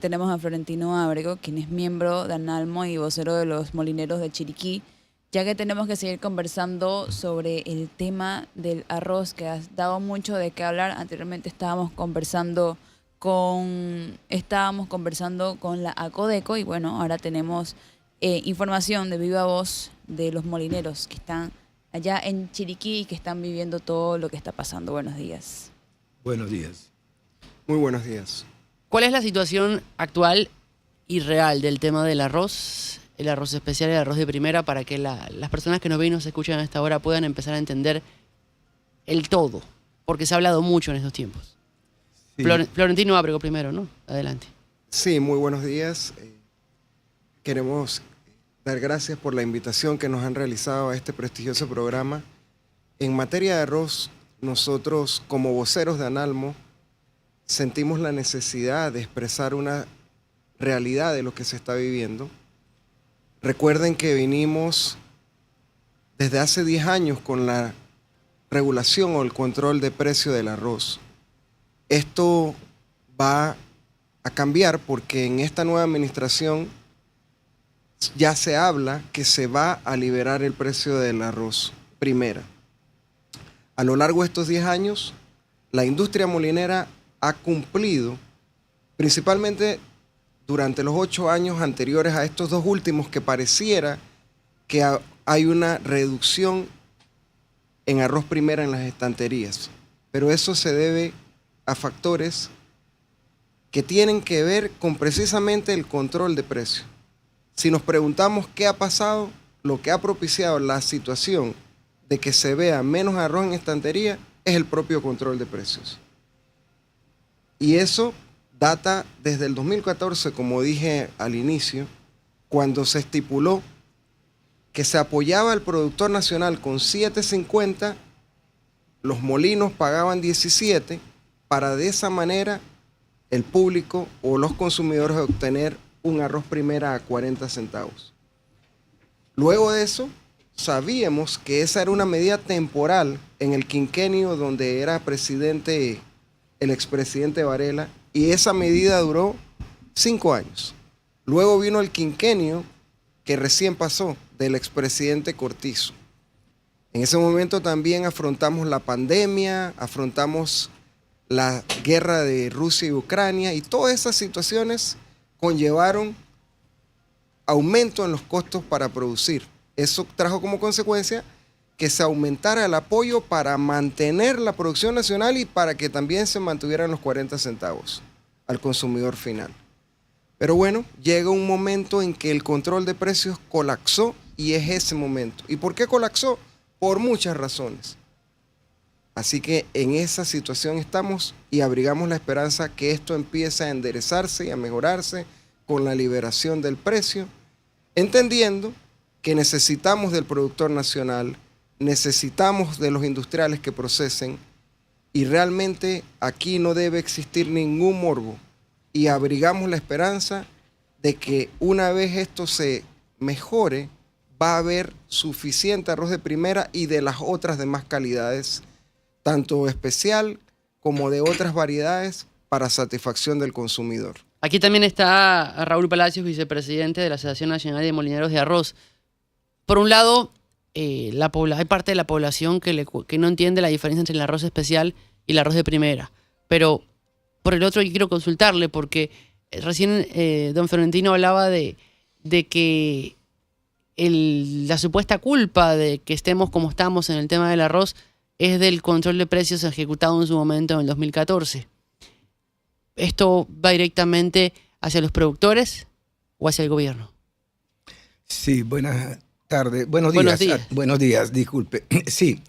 Tenemos a Florentino Ábrego, quien es miembro de Analmo y vocero de los molineros de Chiriquí, ya que tenemos que seguir conversando sobre el tema del arroz, que ha dado mucho de qué hablar. Anteriormente estábamos conversando con la ACODECO y bueno, ahora tenemos información de viva voz de los molineros que están allá en Chiriquí y que están viviendo todo lo que está pasando. Buenos días. Buenos días. Muy buenos días. ¿Cuál es la situación actual y real del tema del arroz, el arroz especial y el arroz de primera, para que las personas que nos ven y nos escuchan a esta hora puedan empezar a entender el todo? Porque se ha hablado mucho en estos tiempos. Sí, Florentino Ábrego primero, ¿no? Adelante. sí, muy buenos días. Queremos dar gracias por la invitación que nos han realizado a este prestigioso programa. En materia de arroz, nosotros como voceros de Analmo sentimos la necesidad de expresar una realidad de lo que se está viviendo. Recuerden que vinimos desde hace 10 años con la regulación o el control de precio del arroz. Esto va a cambiar porque en esta nueva administración ya se habla que se va a liberar el precio del arroz primera. A lo largo de estos 10 años, la industria molinera ha cumplido, principalmente durante los 8 años anteriores a estos dos últimos, que pareciera que hay una reducción en arroz primera en las estanterías. Pero eso se debe a factores que tienen que ver con precisamente el control de precios. Si nos preguntamos qué ha pasado, lo que ha propiciado la situación de que se vea menos arroz en estantería es el propio control de precios. Y eso data desde el 2014, como dije al inicio, cuando se estipuló que se apoyaba al productor nacional con 7.50, los molinos pagaban 17, para de esa manera el público o los consumidores obtener un arroz primera a 40 centavos. Luego de eso, sabíamos que esa era una medida temporal en el quinquenio donde era presidente el expresidente Varela, y esa medida duró 5 años. Luego vino el quinquenio que recién pasó del expresidente Cortizo. En ese momento también afrontamos la pandemia, afrontamos la guerra de Rusia y Ucrania, y todas esas situaciones conllevaron aumento en los costos para producir. Eso trajo como consecuencia que se aumentara el apoyo para mantener la producción nacional y para que también se mantuvieran los 40 centavos al consumidor final. Pero bueno, llega un momento en que el control de precios colapsó, y es ese momento. ¿Y por qué colapsó? Por muchas razones. Así que en esa situación estamos y abrigamos la esperanza que esto empiece a enderezarse y a mejorarse con la liberación del precio, entendiendo que necesitamos del productor nacional, necesitamos de los industriales que procesen, y realmente aquí no debe existir ningún morbo, y abrigamos la esperanza de que una vez esto se mejore, va a haber suficiente arroz de primera y de las otras demás calidades, tanto especial como de otras variedades, para satisfacción del consumidor. Aquí también está Raúl Palacios, vicepresidente de la Asociación Nacional de Molineros de Arroz. Por un lado, hay parte de la población que no entiende la diferencia entre el arroz especial y el arroz de primera. Pero por el otro, yo quiero consultarle, porque recién don Florentino hablaba de que la supuesta culpa de que estemos como estamos en el tema del arroz es del control de precios ejecutado en su momento en el 2014. ¿Esto va directamente hacia los productores o hacia el gobierno? Sí, buenas tardes. Buenos Buenos días. días. Buenos días, disculpe. Sí,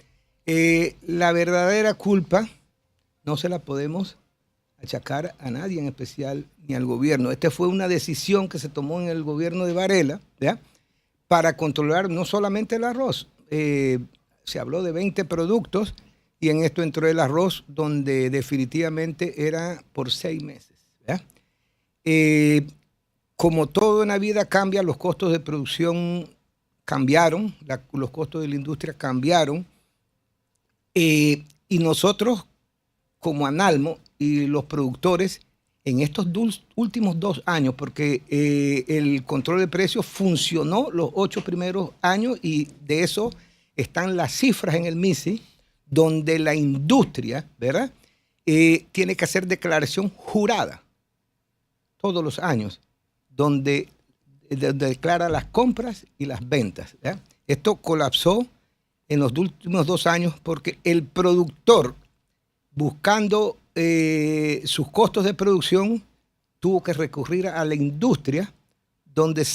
la verdadera culpa no se la podemos achacar a nadie en especial, ni al gobierno. Esta fue una decisión que se tomó en el gobierno de Varela, ¿ya?, para controlar no solamente el arroz. Se habló de 20 productos, y en esto entró el arroz, donde definitivamente era por 6 meses, ¿ya? Como todo en la vida cambia, los costos de producción cambiaron, los costos de la industria cambiaron, y nosotros como Analmo y los productores en estos últimos 2 años, porque el control de precios funcionó los 8 primeros años y de eso están las cifras en el MISI, donde la industria, ¿verdad? Tiene que hacer declaración jurada todos los años, donde declara las compras y las ventas, ¿verdad? Esto colapsó en los últimos 2 años porque el productor, buscando sus costos de producción, tuvo que recurrir a la industria, donde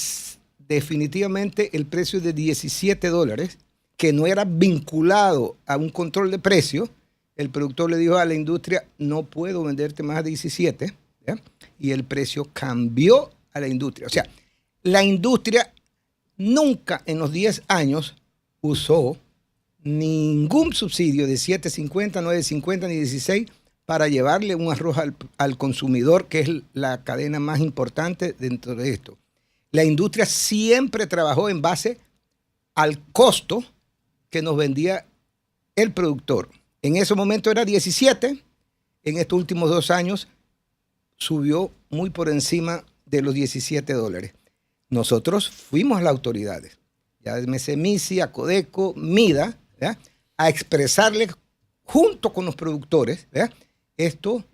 definitivamente el precio de $17, que no era vinculado a un control de precio, el productor le dijo a la industria, no puedo venderte más de 17, ¿ya? Y el precio cambió a la industria. O sea, la industria nunca en los 10 años usó ningún subsidio de 7.50, 9.50 ni 16 para llevarle un arroz al consumidor, que es la cadena más importante dentro de esto. La industria siempre trabajó en base al costo que nos vendía el productor. En ese momento era 17, en estos últimos 2 años subió muy por encima de los $17. Nosotros fuimos a las autoridades, ya llámese MISI, ACODECO, MIDA, ¿verdad?, a expresarle junto con los productores, ¿verdad?, esto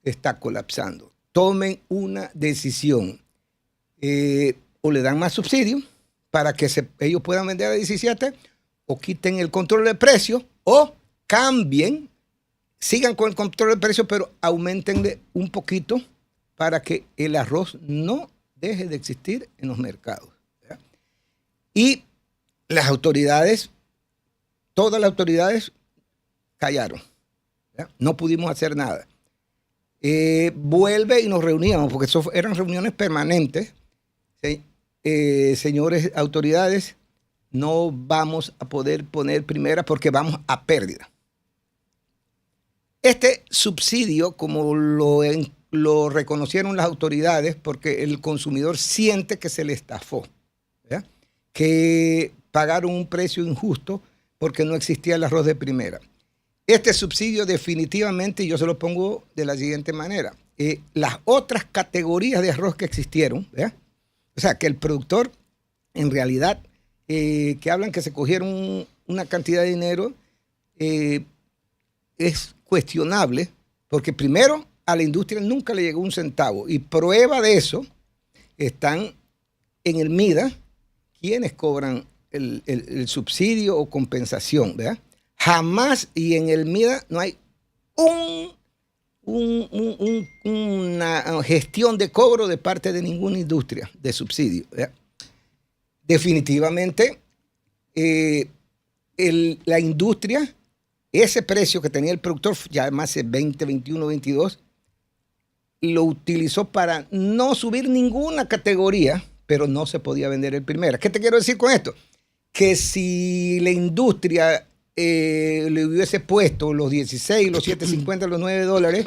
está colapsando. Tomen una decisión. O le dan más subsidio para que ellos puedan vender a 17, o quiten el control de precio, o cambien, sigan con el control de precio, pero aumentenle un poquito para que el arroz no deje de existir en los mercados, ¿verdad? Y las autoridades, todas las autoridades callaron, ¿verdad? No pudimos hacer nada. Vuelve y nos reuníamos, porque eso eran reuniones permanentes. Señores autoridades, no vamos a poder poner primera porque vamos a pérdida. Este subsidio, como lo reconocieron las autoridades, porque el consumidor siente que se le estafó, ¿verdad?, que pagaron un precio injusto porque no existía el arroz de primera. Este subsidio definitivamente yo se lo pongo de la siguiente manera. Las otras categorías de arroz que existieron, ¿verdad?, o sea, que el productor, en realidad, que hablan que se cogieron una cantidad de dinero, es cuestionable, porque primero a la industria nunca le llegó un centavo. Y prueba de eso están en el MIDA, quienes cobran el subsidio o compensación, ¿verdad? Jamás, y en el MIDA no hay una gestión de cobro de parte de ninguna industria de subsidio, ¿verdad? Definitivamente, la industria, ese precio que tenía el productor, ya más de 20, 21, 22, lo utilizó para no subir ninguna categoría, pero no se podía vender en primera. ¿Qué te quiero decir con esto? Que si la industria le hubiese puesto los 16, los 7.50, los $9,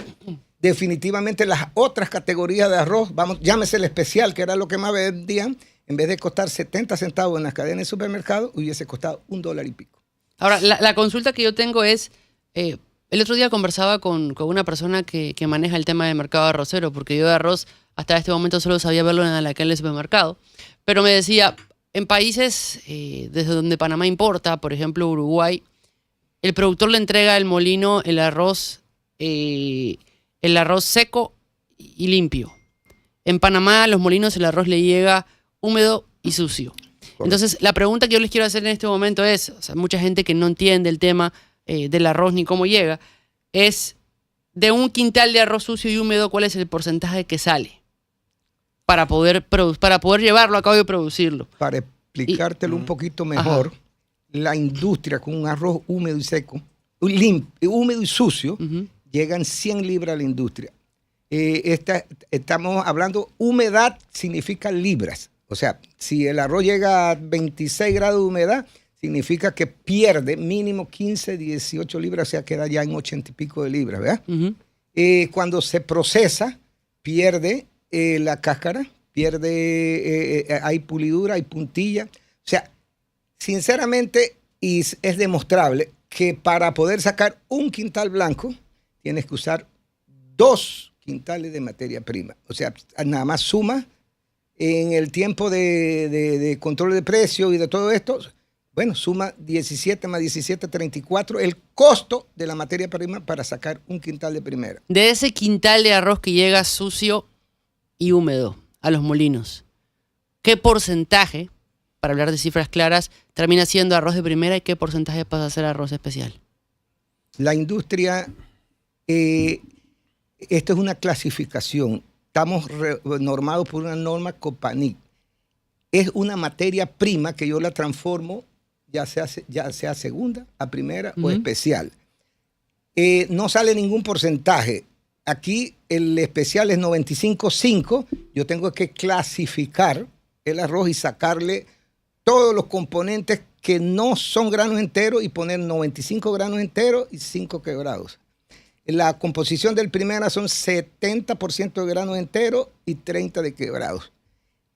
definitivamente las otras categorías de arroz, llámese el especial, que era lo que más vendían, en vez de costar 70 centavos en las cadenas de supermercados, hubiese costado $1 y pico. Ahora, la consulta que yo tengo es, el otro día conversaba con una persona que maneja el tema del mercado arrocero, porque yo de arroz hasta este momento solo sabía verlo en la calle del supermercado, pero me decía, en países desde donde Panamá importa, por ejemplo Uruguay, el productor le entrega al molino el arroz seco y limpio. En Panamá a los molinos el arroz le llega húmedo y sucio. Entonces, la pregunta que yo les quiero hacer en este momento es, o sea, mucha gente que no entiende el tema del arroz ni cómo llega, es de un quintal de arroz sucio y húmedo, ¿cuál es el porcentaje que sale para poder llevarlo a cabo y producirlo? Para explicártelo un poquito mejor, ajá, la industria con un arroz húmedo y seco, húmedo y sucio, llegan 100 libras a la industria. Estamos hablando, humedad significa libras. O sea, si el arroz llega a 26 grados de humedad, significa que pierde mínimo 15, 18 libras, o sea, queda ya en 80 y pico de libras, ¿verdad? Cuando se procesa, pierde la cáscara, hay pulidura, hay puntilla. O sea, sinceramente, y es demostrable que para poder sacar un quintal blanco, tienes que usar 2 quintales de materia prima. O sea, nada más suma en el tiempo de control de precio y de todo esto, bueno, suma 17 más 17, 34, el costo de la materia prima para sacar un quintal de primera. De ese quintal de arroz que llega sucio y húmedo a los molinos, ¿qué porcentaje, para hablar de cifras claras, termina siendo arroz de primera y qué porcentaje pasa a ser arroz especial? La industria, esto es una clasificación. Estamos normados por una norma Copanic. Es una materia prima que yo la transformo ya sea segunda, a primera o especial. No sale ningún porcentaje. Aquí el especial es 95.5. Yo tengo que clasificar el arroz y sacarle todos los componentes que no son granos enteros y poner 95 granos enteros y 5 quebrados. La composición del primera son 70% de granos enteros y 30% de quebrados.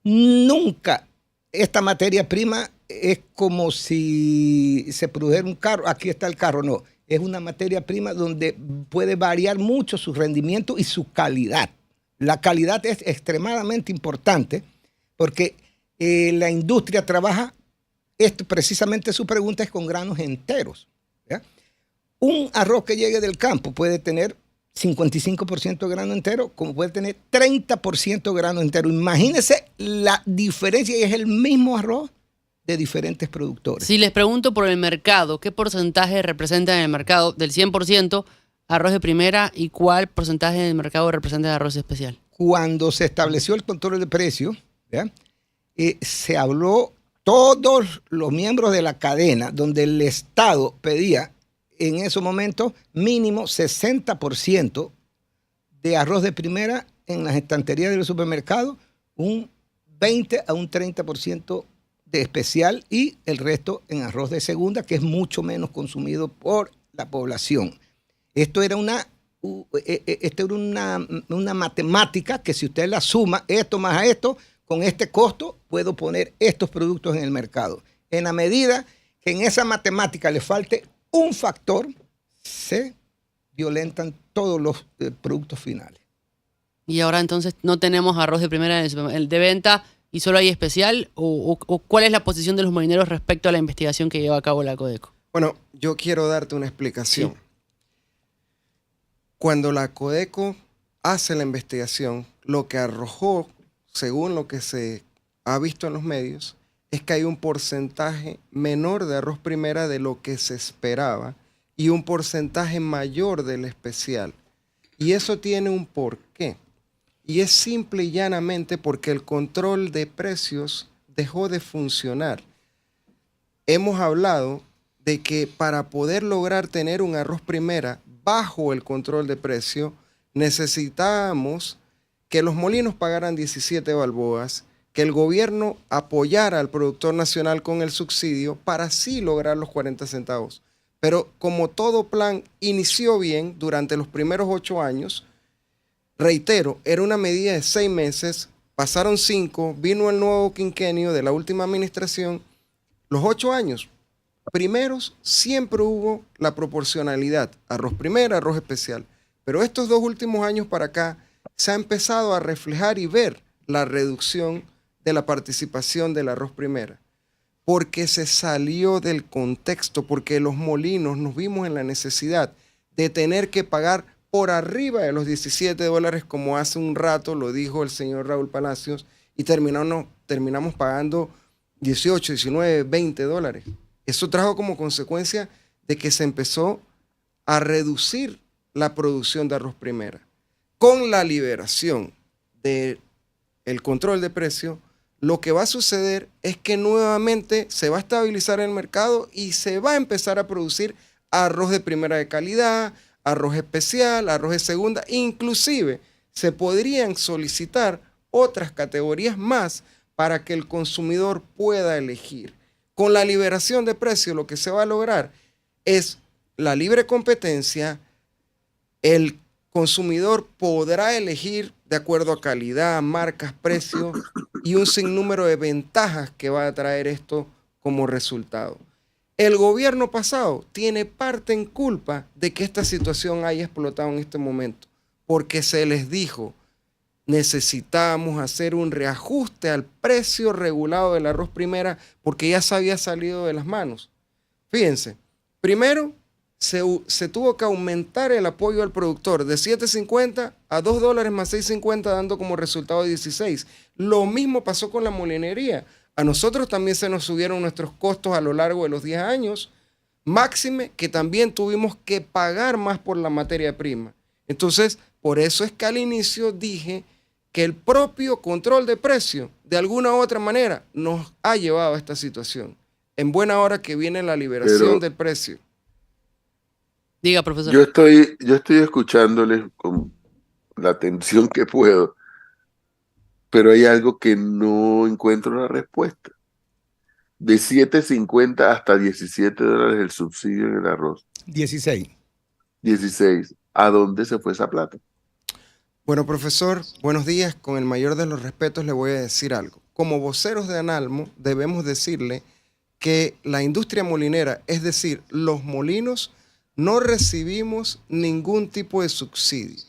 Nunca esta materia prima es como si se produjera un carro. Aquí está el carro, no. Es una materia prima donde puede variar mucho su rendimiento y su calidad. La calidad es extremadamente importante porque la industria trabaja, esto precisamente su pregunta es con granos enteros. ¿Ya? Un arroz que llegue del campo puede tener 55% de grano entero, como puede tener 30% de grano entero. Imagínense la diferencia y es el mismo arroz de diferentes productores. Si les pregunto por el mercado, ¿qué porcentaje representa en el mercado del 100% arroz de primera y cuál porcentaje del mercado representa el arroz especial? Cuando se estableció el control de precios, se habló todos los miembros de la cadena, donde el Estado pedía en esos momentos mínimo 60% de arroz de primera en las estanterías del supermercado, un 20 a un 30% de especial y el resto en arroz de segunda, que es mucho menos consumido por la población. Esto era una matemática que si usted la suma, esto más a esto, con este costo puedo poner estos productos en el mercado. En la medida que en esa matemática le falte un factor, se violentan todos los productos finales. Y ahora entonces no tenemos arroz de primera el de venta y solo hay especial, o ¿cuál es la posición de los molineros respecto a la investigación que lleva a cabo la Codeco? Bueno, yo quiero darte una explicación. Sí. Cuando la Codeco hace la investigación, lo que arrojó, según lo que se ha visto en los medios, es que hay un porcentaje menor de arroz primera de lo que se esperaba y un porcentaje mayor del especial. Y eso tiene un porqué. Y es simple y llanamente porque el control de precios dejó de funcionar. Hemos hablado de que para poder lograr tener un arroz primera bajo el control de precio, necesitábamos que los molinos pagaran 17 balboas, que el gobierno apoyara al productor nacional con el subsidio para así lograr los 40 centavos. Pero como todo plan inició bien durante los primeros 8 años, reitero, era una medida de 6 meses, pasaron 5, vino el nuevo quinquenio de la última administración, los 8 años primeros siempre hubo la proporcionalidad, arroz primera, arroz especial, pero estos 2 últimos años para acá se ha empezado a reflejar y ver la reducción de la participación del arroz primera, porque se salió del contexto, porque los molinos nos vimos en la necesidad de tener que pagar por arriba de los $17, como hace un rato lo dijo el señor Raúl Palacios, y terminamos pagando 18, 19, 20 dólares. Eso trajo como consecuencia de que se empezó a reducir la producción de arroz primera. Con la liberación del control de precio, lo que va a suceder es que nuevamente se va a estabilizar el mercado y se va a empezar a producir arroz de primera de calidad, arroz especial, arroz de segunda, inclusive se podrían solicitar otras categorías más para que el consumidor pueda elegir. Con la liberación de precios lo que se va a lograr es la libre competencia, el consumidor podrá elegir de acuerdo a calidad, marcas, precios y un sinnúmero de ventajas que va a traer esto como resultado. El gobierno pasado tiene parte en culpa de que esta situación haya explotado en este momento, porque se les dijo, necesitamos hacer un reajuste al precio regulado del arroz primera porque ya se había salido de las manos. Fíjense, primero se tuvo que aumentar el apoyo al productor de $7.50 a $2 más $6.50, dando como resultado 16. Lo mismo pasó con la molinería. A nosotros también se nos subieron nuestros costos a lo largo de los 10 años, máxime que también tuvimos que pagar más por la materia prima. Entonces, por eso es que al inicio dije que el propio control de precio, de alguna u otra manera, nos ha llevado a esta situación. En buena hora que viene la liberación del precio. Diga, profesor. Yo estoy escuchándoles con la atención que puedo, pero hay algo que no encuentro la respuesta. De $7.50 hasta $17 el subsidio en el arroz. 16. 16. ¿A dónde se fue esa plata? Bueno, profesor, buenos días. Con el mayor de los respetos le voy a decir algo. Como voceros de Analmo, debemos decirle que la industria molinera, es decir, los molinos, no recibimos ningún tipo de subsidio.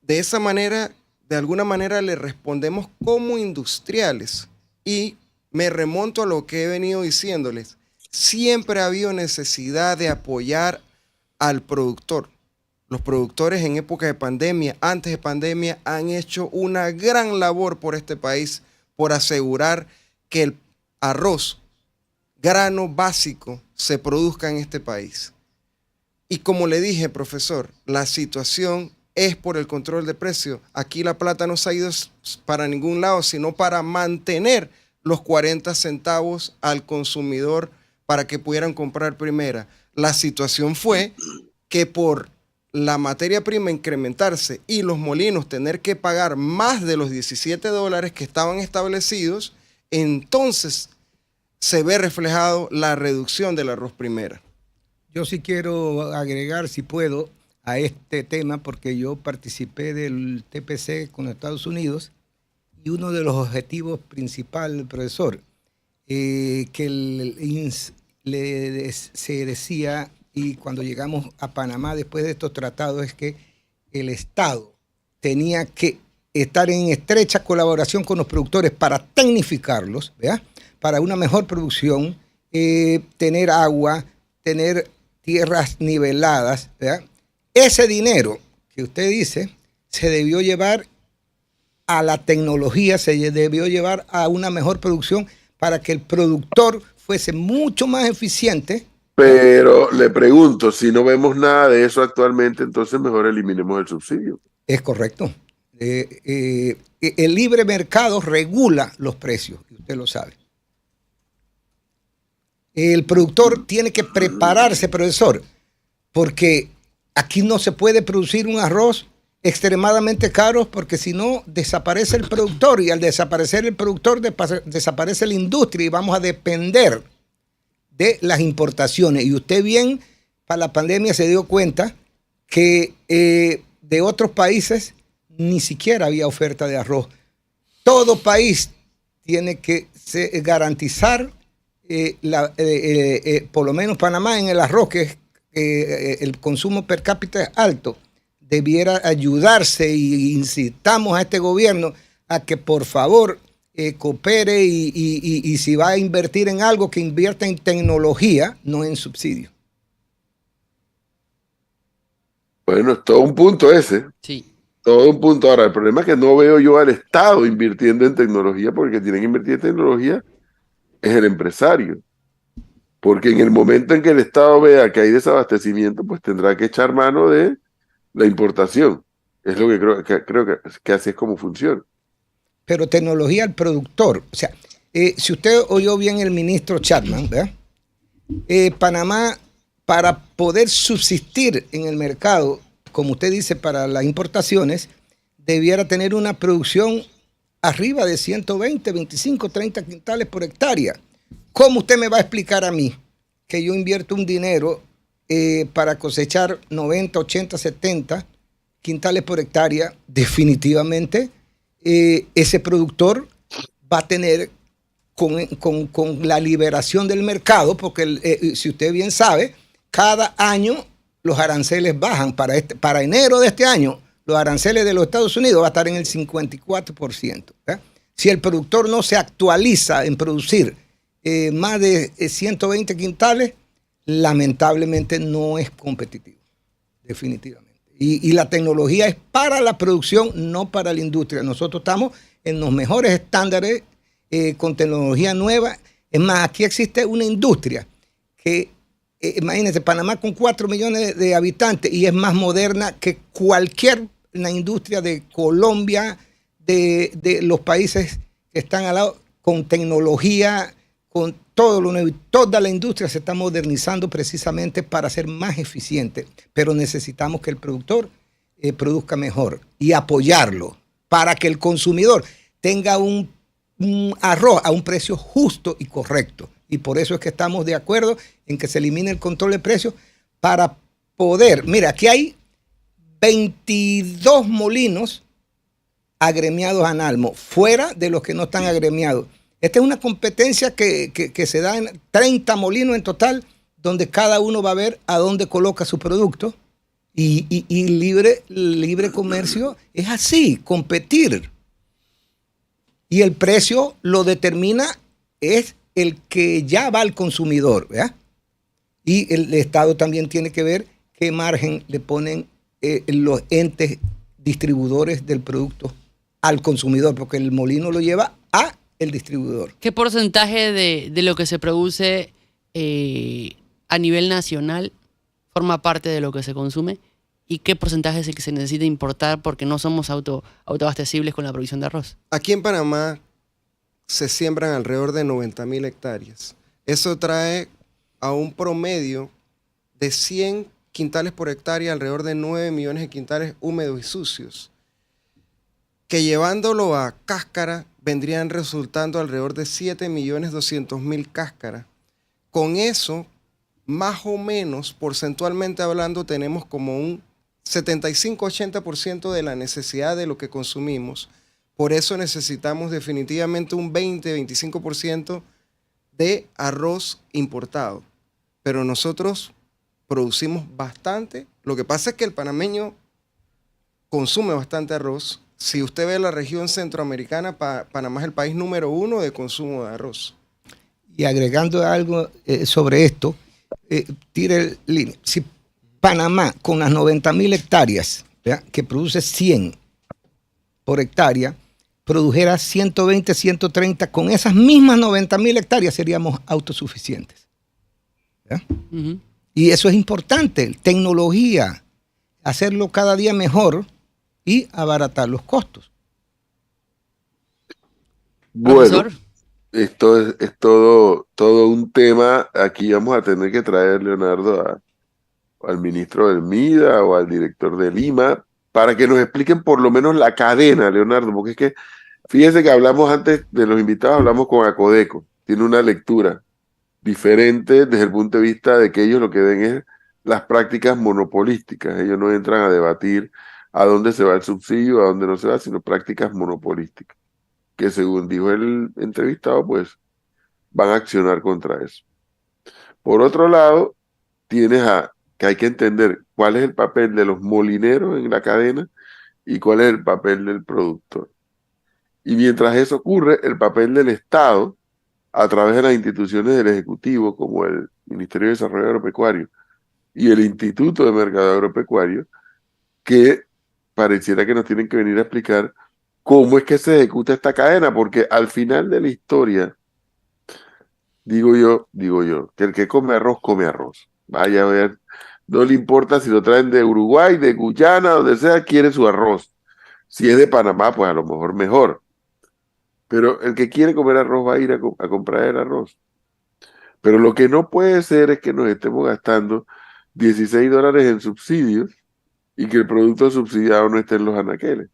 De esa manera, de alguna manera le respondemos como industriales. Y me remonto a lo que he venido diciéndoles. Siempre ha habido necesidad de apoyar al productor. Los productores en época de pandemia, antes de pandemia, han hecho una gran labor por este país, por asegurar que el arroz, grano básico, se produzca en este país. Y como le dije, profesor, la situación es por el control de precio. Aquí la plata no se ha ido para ningún lado, sino para mantener los 40 centavos al consumidor para que pudieran comprar primera. La situación fue que por la materia prima incrementarse y los molinos tener que pagar más de los $17 que estaban establecidos, entonces se ve reflejado la reducción del arroz primera. Yo sí quiero agregar, si puedo, a este tema, porque yo participé del TPC con Estados Unidos y uno de los objetivos principales, profesor, que se decía, y cuando llegamos a Panamá después de estos tratados, es que el Estado tenía que estar en estrecha colaboración con los productores para tecnificarlos, ¿verdad? Para una mejor producción, tener agua, tener tierras niveladas, ¿verdad? Ese dinero que usted dice se debió llevar a la tecnología, se debió llevar a una mejor producción para que el productor fuese mucho más eficiente. Pero le pregunto, si no vemos nada de eso actualmente, entonces mejor eliminemos el subsidio. Es correcto. El libre mercado regula los precios, y usted lo sabe. El productor tiene que prepararse, profesor, porque aquí no se puede producir un arroz extremadamente caro, porque si no desaparece el productor, y al desaparecer el productor desaparece la industria y vamos a depender de las importaciones. Y usted bien, para la pandemia se dio cuenta que de otros países ni siquiera había oferta de arroz. Todo país tiene que garantizar, por lo menos Panamá en el arroz, que es el consumo per cápita es alto, debiera ayudarse, y incitamos a este gobierno a que por favor coopere y si va a invertir en algo, que invierta en tecnología, no en subsidio. Bueno, es todo un punto ese. Sí. Todo un punto. Ahora, el problema es que no veo yo al Estado invirtiendo en tecnología, porque tiene que invertir en tecnología es el empresario. Porque en el momento en que el Estado vea que hay desabastecimiento, pues tendrá que echar mano de la importación. Es lo que creo que así es como funciona. Pero tecnología al productor. O sea, si usted oyó bien el ministro Chapman, ¿verdad? Panamá, para poder subsistir en el mercado, como usted dice, para las importaciones, debiera tener una producción arriba de 120, 25, 30 quintales por hectárea. ¿Cómo usted me va a explicar a mí que yo invierto un dinero para cosechar 90, 80, 70 quintales por hectárea? Definitivamente ese productor va a tener con la liberación del mercado, porque si usted bien sabe, cada año los aranceles bajan. Para enero de este año, los aranceles de los Estados Unidos va a estar en el 54%. ¿verdad? Si el productor no se actualiza en producir más de 120 quintales, lamentablemente no es competitivo, definitivamente. Y la tecnología es para la producción, no para la industria. Nosotros estamos en los mejores estándares con tecnología nueva. Es más, aquí existe una industria que, imagínense, Panamá con 4 millones de habitantes y es más moderna que cualquier una industria de Colombia, de los países que están al lado, con tecnología, con todo lo nuevo. Toda la industria se está modernizando precisamente para ser más eficiente, pero necesitamos que el productor produzca mejor y apoyarlo para que el consumidor tenga un arroz a un precio justo y correcto. Y por eso es que estamos de acuerdo en que se elimine el control de precios para poder, mira, aquí hay 22 molinos agremiados a Analmo, fuera de los que no están agremiados. Esta es una competencia que se da en 30 molinos en total, donde cada uno va a ver a dónde coloca su producto. Y libre comercio es así, competir. Y el precio lo determina es el que ya va al consumidor, ¿verdad? Y el Estado también tiene que ver qué margen le ponen los entes distribuidores del producto al consumidor, porque el molino lo lleva a el distribuidor. ¿Qué porcentaje de lo que se produce a nivel nacional forma parte de lo que se consume? ¿Y qué porcentaje es el que se necesita importar porque no somos autoabastecibles con la producción de arroz? Aquí en Panamá se siembran alrededor de 90.000 hectáreas. Eso trae a un promedio de 100 quintales por hectárea, alrededor de 9 millones de quintales húmedos y sucios, que llevándolo a cáscara vendrían resultando alrededor de 7.200.000 cáscaras. Con eso, más o menos, porcentualmente hablando, tenemos como un 75-80% de la necesidad de lo que consumimos. Por eso necesitamos definitivamente un 20-25% de arroz importado. Pero nosotros producimos bastante. Lo que pasa es que el panameño consume bastante arroz. Si usted ve la región centroamericana, Panamá es el país número 1 de consumo de arroz. Y agregando algo sobre esto, tire el línea. Si Panamá, con las 90.000 hectáreas, ¿verdad?, que produce 100 por hectárea, produjera 120, 130, con esas mismas 90.000 hectáreas seríamos autosuficientes. Uh-huh. Y eso es importante, tecnología, hacerlo cada día mejor y abaratar los costos. Bueno, Profesor, esto es todo un tema. Aquí vamos a tener que traer, Leonardo, al ministro del MIDA o al director de Lima para que nos expliquen por lo menos la cadena, Leonardo, porque es que fíjese que hablamos antes de los invitados, hablamos con Acodeco, tiene una lectura diferente desde el punto de vista de que ellos lo que ven es las prácticas monopolísticas. Ellos no entran a debatir a dónde se va el subsidio, a dónde no se va, sino prácticas monopolísticas, que según dijo el entrevistado, pues van a accionar contra eso. Por otro lado, tienes que hay que entender cuál es el papel de los molineros en la cadena y cuál es el papel del productor. Y mientras eso ocurre, el papel del Estado, a través de las instituciones del Ejecutivo, como el Ministerio de Desarrollo Agropecuario y el Instituto de Mercado Agropecuario, que pareciera que nos tienen que venir a explicar cómo es que se ejecuta esta cadena, porque al final de la historia, digo yo, que el que come arroz, come arroz. Vaya a ver, no le importa si lo traen de Uruguay, de Guyana, donde sea, quiere su arroz. Si es de Panamá, pues a lo mejor mejor. Pero el que quiere comer arroz va a ir a comprar el arroz. Pero lo que no puede ser es que nos estemos gastando $16 en subsidios y que el producto subsidiado no esté en los anaqueles,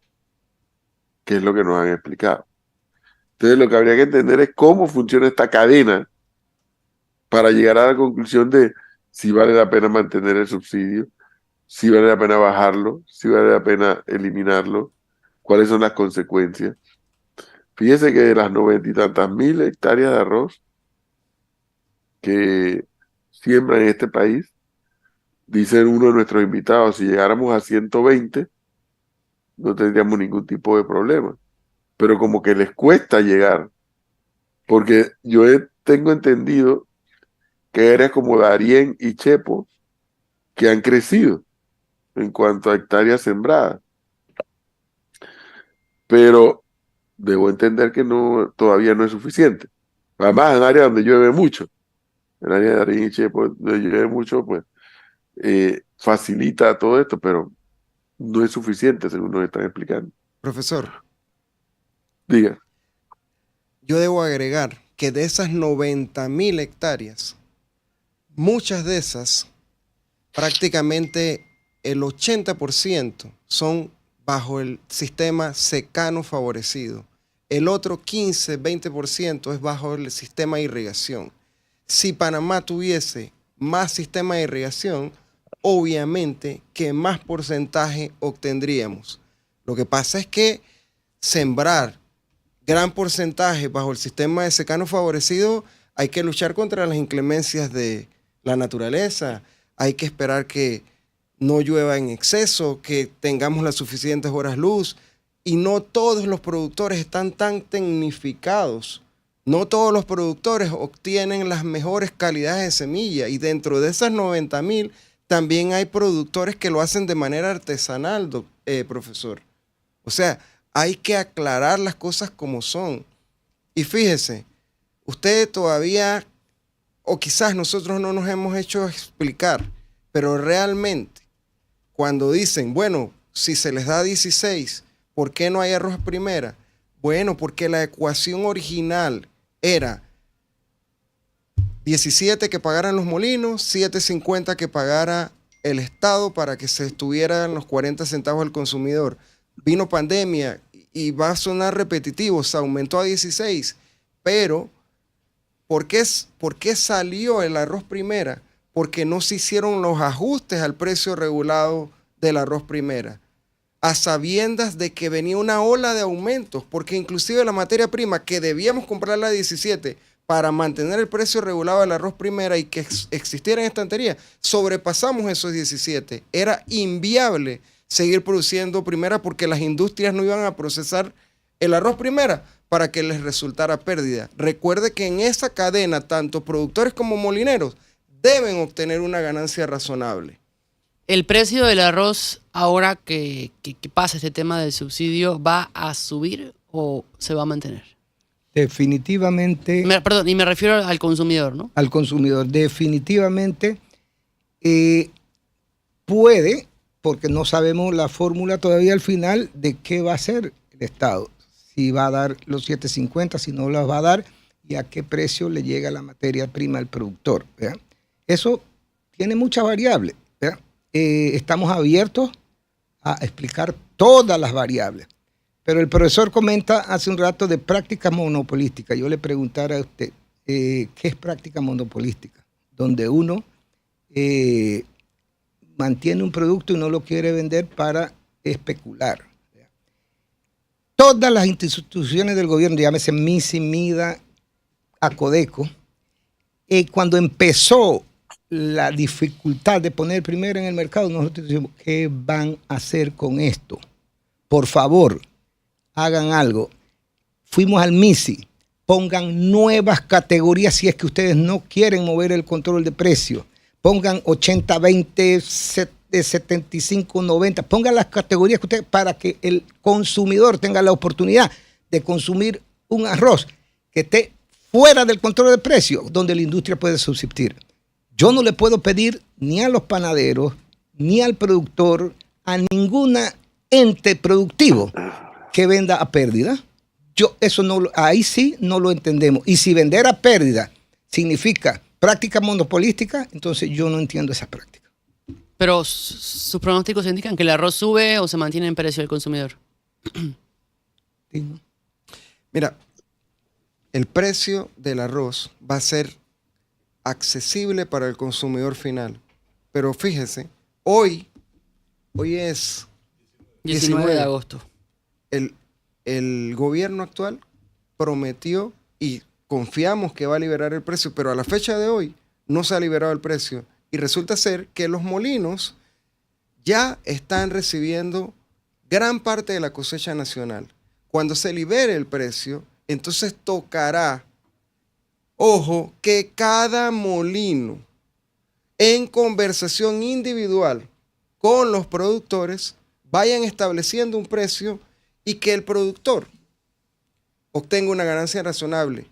que es lo que nos han explicado. Entonces lo que habría que entender es cómo funciona esta cadena para llegar a la conclusión de si vale la pena mantener el subsidio, si vale la pena bajarlo, si vale la pena eliminarlo, cuáles son las consecuencias. Fíjese que de las 90 y tantas mil hectáreas de arroz que siembran en este país, Dice uno de nuestros invitados, si llegáramos a 120, no tendríamos ningún tipo de problema. Pero como que les cuesta llegar, porque tengo entendido que áreas como Darién y Chepo que han crecido en cuanto a hectáreas sembradas. Pero debo entender que todavía no es suficiente. Además, en áreas donde llueve mucho, en área de Darién y Chepo, donde llueve mucho, pues facilita todo esto, pero no es suficiente, según nos están explicando. Profesor, Diga. yo debo agregar que de esas 90.000 hectáreas, muchas de esas, prácticamente el 80% son bajo el sistema secano favorecido. El otro 15-20% es bajo el sistema de irrigación. Si Panamá tuviese más sistema de irrigación, obviamente que más porcentaje obtendríamos. Lo que pasa es que sembrar gran porcentaje bajo el sistema de secano favorecido, hay que luchar contra las inclemencias de la naturaleza, hay que esperar que no llueva en exceso, que tengamos las suficientes horas luz, y no todos los productores están tan tecnificados. No todos los productores obtienen las mejores calidades de semilla, y dentro de esas 90.000 también hay productores que lo hacen de manera artesanal, profesor. O sea, hay que aclarar las cosas como son. Y fíjese, usted todavía, o quizás nosotros no nos hemos hecho explicar, pero realmente cuando dicen, bueno, si se les da 16, ¿por qué no hay arroz primera? Bueno, porque la ecuación original era 17 que pagaran los molinos, 7.50 que pagara el Estado para que se estuvieran los 40 centavos al consumidor. Vino pandemia y va a sonar repetitivo, se aumentó a 16, pero ¿por qué salió el arroz primera? Porque no se hicieron los ajustes al precio regulado del arroz primera, a sabiendas de que venía una ola de aumentos, porque inclusive la materia prima que debíamos comprarla a 17 para mantener el precio regulado del arroz primera y que existiera en estantería, sobrepasamos esos 17. Era inviable seguir produciendo primera porque las industrias no iban a procesar el arroz primera para que les resultara pérdida. Recuerde que en esa cadena, tanto productores como molineros deben obtener una ganancia razonable. ¿El precio del arroz, ahora que pasa este tema del subsidio, va a subir o se va a mantener? Definitivamente. Perdón, y me refiero al consumidor, ¿no? Al consumidor. Definitivamente puede, porque no sabemos la fórmula todavía al final de qué va a hacer el Estado. Si va a dar los 7.50, si no las va a dar, y a qué precio le llega la materia prima al productor, ¿verdad? Eso tiene muchas variables, ¿verdad? Estamos abiertos a explicar todas las variables. Pero el profesor comenta hace un rato de práctica monopolística. Yo le preguntara a usted, ¿qué es práctica monopolística? Donde uno mantiene un producto y no lo quiere vender para especular. Todas las instituciones del gobierno, llámese MISI, MIDA, ACODECO, cuando empezó la dificultad de poner primero en el mercado, nosotros decimos, ¿qué van a hacer con esto? Por favor, hagan algo. Fuimos al MISI, pongan nuevas categorías si es que ustedes no quieren mover el control de precios. Pongan 80, 20, 75, 90, pongan las categorías que ustedes, para que el consumidor tenga la oportunidad de consumir un arroz que esté fuera del control de precios, donde la industria puede subsistir. Yo no le puedo pedir ni a los panaderos, ni al productor, a ningún ente productivo que venda a pérdida. Eso no, ahí sí no lo entendemos. Y si vender a pérdida significa práctica monopolística, entonces yo no entiendo esa práctica. Pero sus pronósticos indican que el arroz sube o se mantiene en precio del consumidor. Sí. Mira, el precio del arroz va a ser accesible para el consumidor final. Pero fíjese, hoy es 19 de agosto. El gobierno actual prometió y confiamos que va a liberar el precio, pero a la fecha de hoy no se ha liberado el precio Y resulta ser que los molinos ya están recibiendo gran parte de la cosecha nacional. Cuando se libere el precio, entonces tocará, ojo, que cada molino, en conversación individual con los productores, vayan estableciendo un precio y que el productor obtenga una ganancia razonable.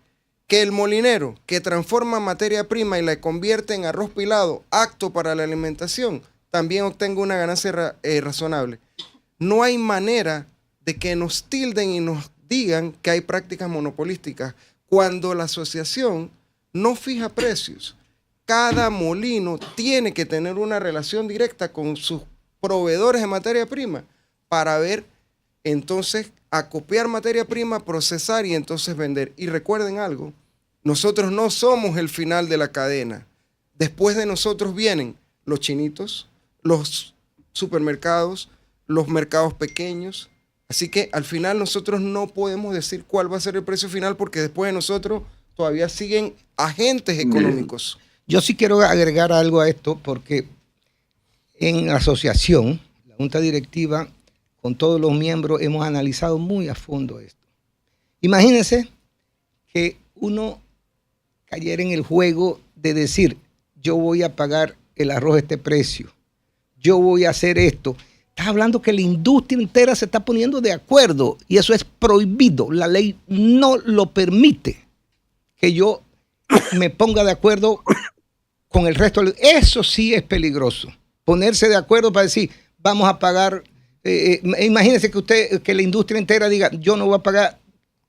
Que el molinero que transforma materia prima y la convierte en arroz pilado, apto para la alimentación, también obtenga una ganancia razonable. No hay manera de que nos tilden y nos digan que hay prácticas monopolísticas cuando la asociación no fija precios. Cada molino tiene que tener una relación directa con sus proveedores de materia prima para ver, entonces, acopiar materia prima, procesar y entonces vender. Y recuerden algo, nosotros no somos el final de la cadena. Después de nosotros vienen los chinitos, los supermercados, los mercados pequeños. Así que al final nosotros no podemos decir cuál va a ser el precio final porque después de nosotros todavía siguen agentes económicos. Yo sí quiero agregar algo a esto porque en la asociación, la junta directiva, con todos los miembros, hemos analizado muy a fondo esto. Imagínense que uno cayera en el juego de decir, yo voy a pagar el arroz a este precio, yo voy a hacer esto. Estás hablando que la industria entera se está poniendo de acuerdo y eso es prohibido. La ley no lo permite que yo me ponga de acuerdo con el resto. Eso sí es peligroso. Ponerse de acuerdo para decir, vamos a pagar. Imagínense que la industria entera diga, yo no voy a pagar,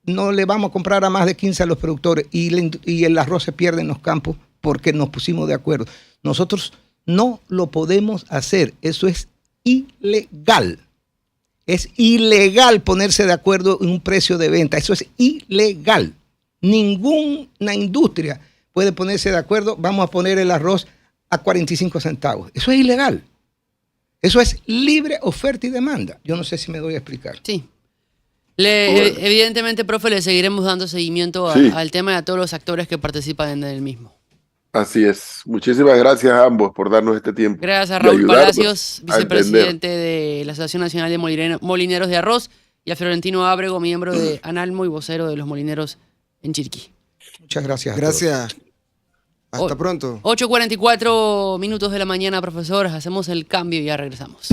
no le vamos a comprar a más de 15 a los productores y el arroz se pierde en los campos porque nos pusimos de acuerdo. Nosotros no lo podemos hacer. Eso es ilegal. Es ilegal ponerse de acuerdo en un precio de venta. Eso es ilegal. Ninguna industria puede ponerse de acuerdo, vamos a poner el arroz a 45 centavos. Eso es ilegal. Eso es libre oferta y demanda. Yo no sé si me doy a explicar. Sí. Evidentemente, profe, le seguiremos dando seguimiento al tema y a todos los actores que participan en el mismo. Así es. Muchísimas gracias a ambos por darnos este tiempo. Gracias a Raúl Palacios, vicepresidente de la Asociación Nacional de Molineros de Arroz, y a Florentino Ábrego, miembro de Analmo y vocero de los molineros en Chiriquí. Muchas gracias. Gracias. Hasta pronto. 8:44 minutos de la mañana, profesor. Hacemos el cambio y ya regresamos.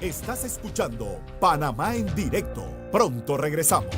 Estás escuchando Panamá en directo. Pronto regresamos.